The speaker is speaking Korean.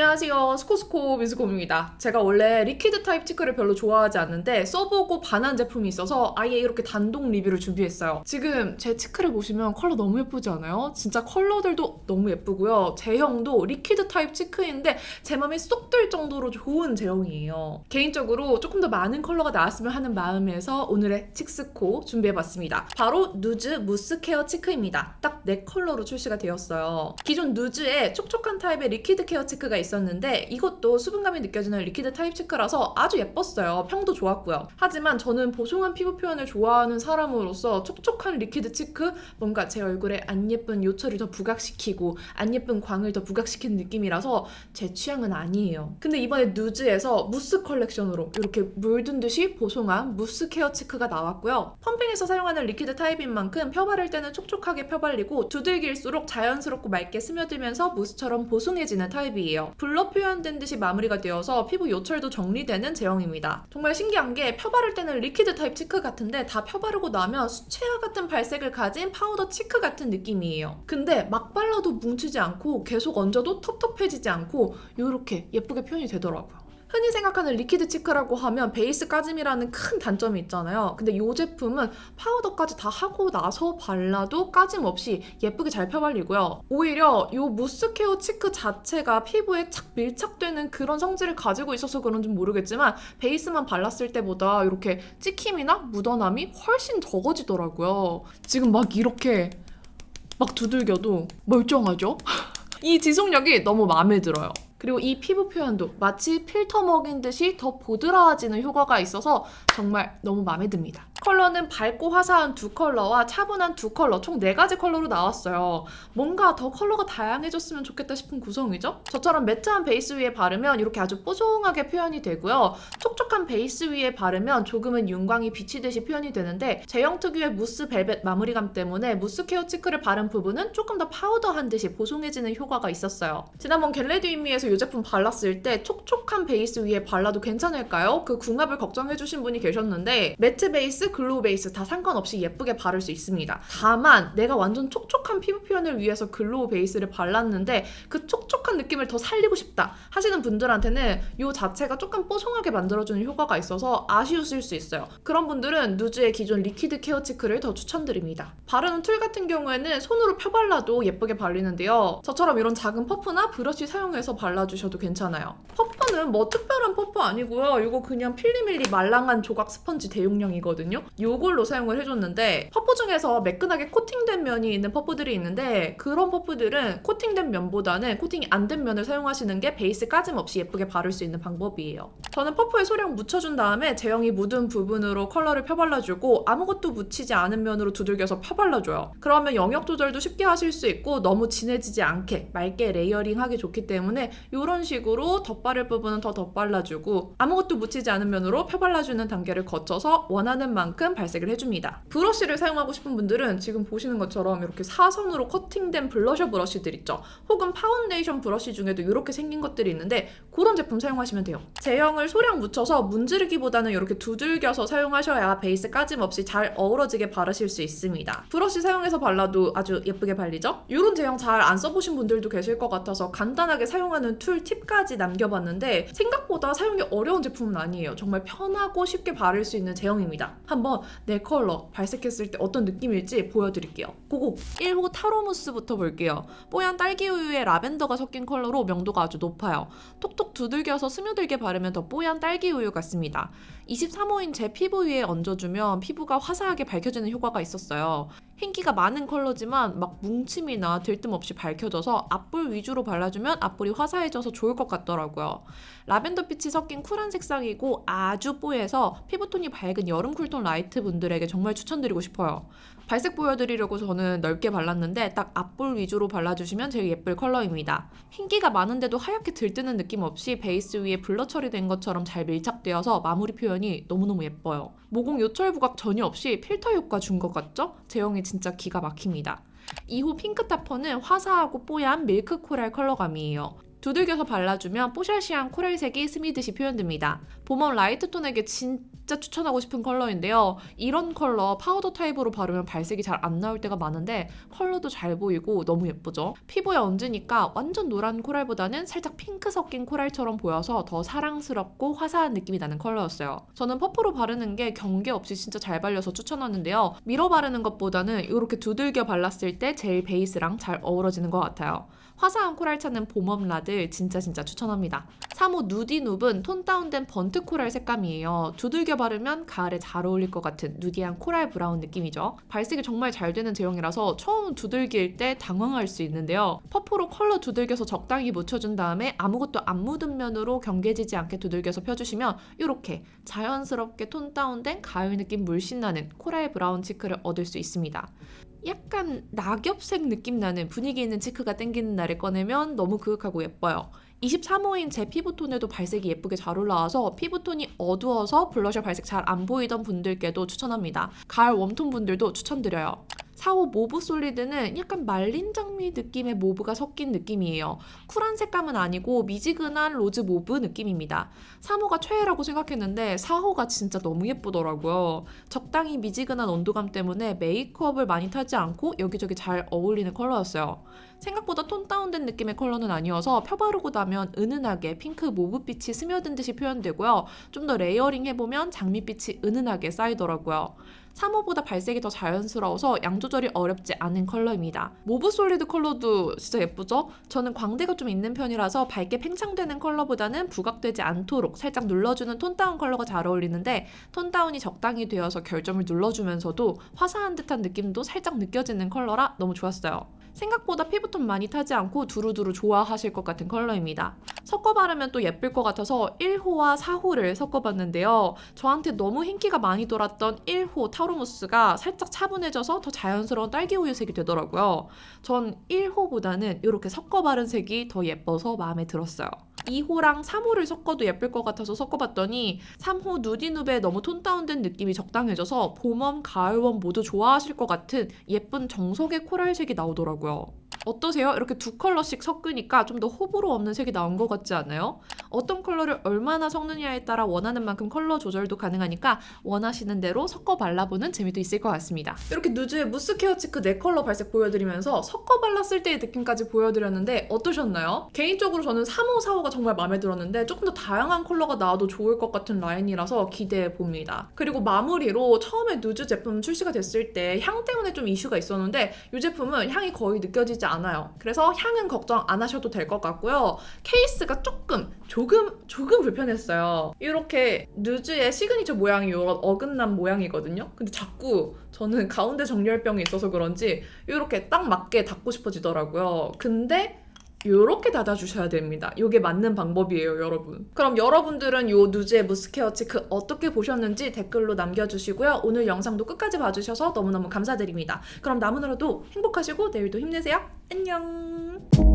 안녕하세요. 스코스코 미스콤입니다. 제가 원래 리퀴드 타입 치크를 별로 좋아하지 않는데 써보고 반한 제품이 있어서 아예 이렇게 단독 리뷰를 준비했어요. 지금 제 치크를 보시면 컬러 너무 예쁘지 않아요? 진짜 컬러들도 너무 예쁘고요. 제형도 리퀴드 타입 치크인데 제 맘에 쏙 들 정도로 좋은 제형이에요. 개인적으로 조금 더 많은 컬러가 나왔으면 하는 마음에서 오늘의 칙스코 준비해봤습니다. 바로 누즈 무스 케어 치크입니다. 딱 4컬러로 출시가 되었어요. 기존 누즈에 촉촉한 타입의 리퀴드 케어 치크가 있었는데 이것도 수분감이 느껴지는 리퀴드 타입 치크라서 아주 예뻤어요. 평도 좋았고요. 하지만 저는 보송한 피부 표현을 좋아하는 사람으로서 촉촉한 리퀴드 치크, 뭔가 제 얼굴에 안 예쁜 요철을 더 부각시키고 안 예쁜 광을 더 부각시키는 느낌이라서 제 취향은 아니에요. 근데 이번에 누즈에서 무스 컬렉션으로 이렇게 물든 듯이 보송한 무스 케어 치크가 나왔고요. 펌핑에서 사용하는 리퀴드 타입인 만큼 펴 바를 때는 촉촉하게 펴 발리고 두들길수록 자연스럽고 맑게 스며들면서 무스처럼 보송해지는 타입이에요. 블러 표현된 듯이 마무리가 되어서 피부 요철도 정리되는 제형입니다. 정말 신기한 게 펴 바를 때는 리퀴드 타입 치크 같은데 다 펴 바르고 나면 수채화 같은 발색을 가진 파우더 치크 같은 느낌이에요. 근데 막 발라도 뭉치지 않고 계속 얹어도 텁텁해지지 않고 이렇게 예쁘게 표현이 되더라고요. 흔히 생각하는 리퀴드 치크라고 하면 베이스 까짐이라는 큰 단점이 있잖아요. 근데 이 제품은 파우더까지 다 하고 나서 발라도 까짐 없이 예쁘게 잘 펴발리고요. 오히려 이 무스 케어 치크 자체가 피부에 착 밀착되는 그런 성질을 가지고 있어서 그런지 모르겠지만 베이스만 발랐을 때보다 이렇게 찍힘이나 묻어남이 훨씬 적어지더라고요. 지금 막 이렇게 막 두들겨도 멀쩡하죠? 이 지속력이 너무 마음에 들어요. 그리고 이 피부 표현도 마치 필터 먹인 듯이 더 보드라워지는 효과가 있어서 정말 너무 마음에 듭니다. 컬러는 밝고 화사한 2컬러와 차분한 2컬러, 총 4가지 컬러로 나왔어요. 뭔가 더 컬러가 다양해졌으면 좋겠다 싶은 구성이죠? 저처럼 매트한 베이스 위에 바르면 이렇게 아주 뽀송하게 표현이 되고요. 촉촉한 베이스 위에 바르면 조금은 윤광이 비치듯이 표현이 되는데 제형 특유의 무스 벨벳 마무리감 때문에 무스 케어 치크를 바른 부분은 조금 더 파우더한 듯이 보송해지는 효과가 있었어요. 지난번 겟레디윈미에서 이 제품 발랐을 때 촉촉한 베이스 위에 발라도 괜찮을까요? 그 궁합을 걱정해주신 분이 계셨는데 매트 베이스, 글로우 베이스 다 상관없이 예쁘게 바를 수 있습니다. 다만 내가 완전 촉촉한 피부 표현을 위해서 글로우 베이스를 발랐는데 그 촉촉한 느낌을 더 살리고 싶다 하시는 분들한테는 이 자체가 조금 뽀송하게 만들어주는 효과가 있어서 아쉬우실 수 있어요. 그런 분들은 누즈의 기존 리퀴드 케어 치크를 더 추천드립니다. 바르는 툴 같은 경우에는 손으로 펴발라도 예쁘게 발리는데요. 저처럼 이런 작은 퍼프나 브러쉬 사용해서 발라주셔도 괜찮아요. 퍼프는 뭐 특별한 퍼프 아니고요. 이거 그냥 필리밀리 말랑한 조각 스펀지 대용량이거든요. 이걸로 사용을 해줬는데 퍼프 중에서 매끈하게 코팅된 면이 있는 퍼프들이 있는데 그런 퍼프들은 코팅된 면보다는 코팅이 안 된 면을 사용하시는 게 베이스 까짐 없이 예쁘게 바를 수 있는 방법이에요. 저는 퍼프에 소량 묻혀준 다음에 제형이 묻은 부분으로 컬러를 펴발라주고 아무것도 묻히지 않은 면으로 두들겨서 펴발라줘요. 그러면 영역 조절도 쉽게 하실 수 있고 너무 진해지지 않게 맑게 레이어링하기 좋기 때문에 이런 식으로 덧바를 부분은 더 덧발라주고 아무것도 묻히지 않은 면으로 펴발라주는 단계를 거쳐서 원하는 만큼 발색을 해줍니다. 브러쉬를 사용하고 싶은 분들은 지금 보시는 것처럼 이렇게 사선으로 커팅된 블러셔 브러쉬들 있죠. 혹은 파운데이션 브러쉬 중에도 이렇게 생긴 것들이 있는데 그런 제품 사용하시면 돼요. 제형을 소량 묻혀서 문지르기보다는 이렇게 두들겨서 사용하셔야 베이스 까짐 없이 잘 어우러지게 바르실 수 있습니다. 브러쉬 사용해서 발라도 아주 예쁘게 발리죠? 이런 제형 잘 안 써보신 분들도 계실 것 같아서 간단하게 사용하는 툴 팁까지 남겨봤는데 생각보다 사용이 어려운 제품은 아니에요. 정말 편하고 쉽게 바를 수 있는 제형입니다. 한번 4컬러 발색했을 때 어떤 느낌일지 보여드릴게요. 고고! 1호 타로무스부터 볼게요. 뽀얀 딸기 우유에 라벤더가 섞인 컬러로 명도가 아주 높아요. 톡톡 두들겨서 스며들게 바르면 더 뽀얀 딸기 우유 같습니다. 23호인 제 피부 위에 얹어주면 피부가 화사하게 밝혀지는 효과가 있었어요. 흰기가 많은 컬러지만 막 뭉침이나 들뜸 없이 밝혀져서 앞볼 위주로 발라주면 앞볼이 화사해져서 좋을 것 같더라고요. 라벤더 빛이 섞인 쿨한 색상이고 아주 뽀해서 피부톤이 밝은 여름 쿨톤 라이트 분들에게 정말 추천드리고 싶어요. 발색 보여드리려고 저는 넓게 발랐는데 딱 앞볼 위주로 발라주시면 제일 예쁠 컬러입니다. 흰기가 많은데도 하얗게 들뜨는 느낌 없이 베이스 위에 블러 처리된 것처럼 잘 밀착되어서 마무리 표현이 너무너무 예뻐요. 모공 요철 부각 전혀 없이 필터 효과 준 것 같죠? 제형이 진짜 기가 막힙니다. 2호 핑크 타퍼는 화사하고 뽀얀 밀크 코랄 컬러감이에요. 두들겨서 발라주면 뽀샤시한 코랄색이 스미듯이 표현됩니다. 봄웜 라이트 톤에게 진짜 진짜 추천하고 싶은 컬러인데요. 이런 컬러 파우더 타입으로 바르면 발색이 잘 안 나올 때가 많은데 컬러도 잘 보이고 너무 예쁘죠? 피부에 얹으니까 완전 노란 코랄보다는 살짝 핑크 섞인 코랄처럼 보여서 더 사랑스럽고 화사한 느낌이 나는 컬러였어요. 저는 퍼프로 바르는 게 경계 없이 진짜 잘 발려서 추천하는데요. 밀어 바르는 것보다는 이렇게 두들겨 발랐을 때 젤 베이스랑 잘 어우러지는 것 같아요. 화사한 코랄 찾는 봄웜 라들 진짜 추천합니다. 3호 누디 눕은 톤 다운된 번트 코랄 색감이에요. 두들겨 바르면 가을에 잘 어울릴 것 같은 누디한 코랄 브라운 느낌이죠. 발색이 정말 잘 되는 제형이라서 처음 두들길 때 당황할 수 있는데요. 퍼프로 컬러 두들겨서 적당히 묻혀준 다음에 아무것도 안 묻은 면으로 경계지지 않게 두들겨서 펴주시면 이렇게 자연스럽게 톤 다운된 가을 느낌 물씬 나는 코랄 브라운 치크를 얻을 수 있습니다. 약간 낙엽색 느낌 나는 분위기 있는 치크가 땡기는 날에 꺼내면 너무 그윽하고 예뻐요. 23호인 제 피부톤에도 발색이 예쁘게 잘 올라와서 피부톤이 어두워서 블러셔 발색 잘 안 보이던 분들께도 추천합니다. 가을 웜톤 분들도 추천드려요. 4호 모브 솔리드는 약간 말린 장미 느낌의 모브가 섞인 느낌이에요. 쿨한 색감은 아니고 미지근한 로즈 모브 느낌입니다. 3호가 최애라고 생각했는데 4호가 진짜 너무 예쁘더라고요. 적당히 미지근한 온도감 때문에 메이크업을 많이 타지 않고 여기저기 잘 어울리는 컬러였어요. 생각보다 톤 다운된 느낌의 컬러는 아니어서 펴바르고 나면 은은하게 핑크 모브빛이 스며든 듯이 표현되고요. 좀 더 레이어링 해보면 장미빛이 은은하게 쌓이더라고요. 3호보다 발색이 더 자연스러워서 양 조절이 어렵지 않은 컬러입니다. 모브 솔리드 컬러도 진짜 예쁘죠? 저는 광대가 좀 있는 편이라서 밝게 팽창되는 컬러보다는 부각되지 않도록 살짝 눌러주는 톤 다운 컬러가 잘 어울리는데 톤 다운이 적당히 되어서 결점을 눌러주면서도 화사한 듯한 느낌도 살짝 느껴지는 컬러라 너무 좋았어요. 생각보다 피부톤 많이 타지 않고 두루두루 좋아하실 것 같은 컬러입니다. 섞어 바르면 또 예쁠 것 같아서 1호와 4호를 섞어봤는데요. 저한테 너무 인기가 많이 돌았던 1호 타로무스가 살짝 차분해져서 더 자연스러운 딸기우유색이 되더라고요. 전 1호보다는 이렇게 섞어 바른 색이 더 예뻐서 마음에 들었어요. 2호랑 3호를 섞어도 예쁠 것 같아서 섞어봤더니 3호 누디눕에 너무 톤 다운된 느낌이 적당해져서 봄웜, 가을웜 모두 좋아하실 것 같은 예쁜 정석의 코랄색이 나오더라고요. 어떠세요? 이렇게 두 컬러씩 섞으니까 좀 더 호불호 없는 색이 나온 것 같지 않아요? 어떤 컬러를 얼마나 섞느냐에 따라 원하는 만큼 컬러 조절도 가능하니까 원하시는 대로 섞어 발라보는 재미도 있을 것 같습니다. 이렇게 누즈의 무스 케어 치크 4컬러 발색 보여드리면서 섞어 발랐을 때의 느낌까지 보여드렸는데 어떠셨나요? 개인적으로 저는 3호, 4호가 정말 마음에 들었는데 조금 더 다양한 컬러가 나와도 좋을 것 같은 라인이라서 기대해 봅니다. 그리고 마무리로 처음에 누즈 제품 출시가 됐을 때 향 때문에 좀 이슈가 있었는데 이 제품은 향이 거의 느껴지지 않아요. 그래서 향은 걱정 안 하셔도 될 것 같고요. 케이스가 조금 불편했어요. 이렇게 누즈의 시그니처 모양이 이런 어긋난 모양이거든요. 근데 자꾸 저는 가운데 정렬병이 있어서 그런지 이렇게 딱 맞게 닫고 싶어지더라고요. 근데 이렇게 닫아주셔야 됩니다. 이게 맞는 방법이에요, 여러분. 그럼 여러분들은 이 누즈의 무스케어 치크 어떻게 보셨는지 댓글로 남겨주시고요. 오늘 영상도 끝까지 봐주셔서 너무너무 감사드립니다. 그럼 남은 하루도 행복하시고 내일도 힘내세요. 안녕.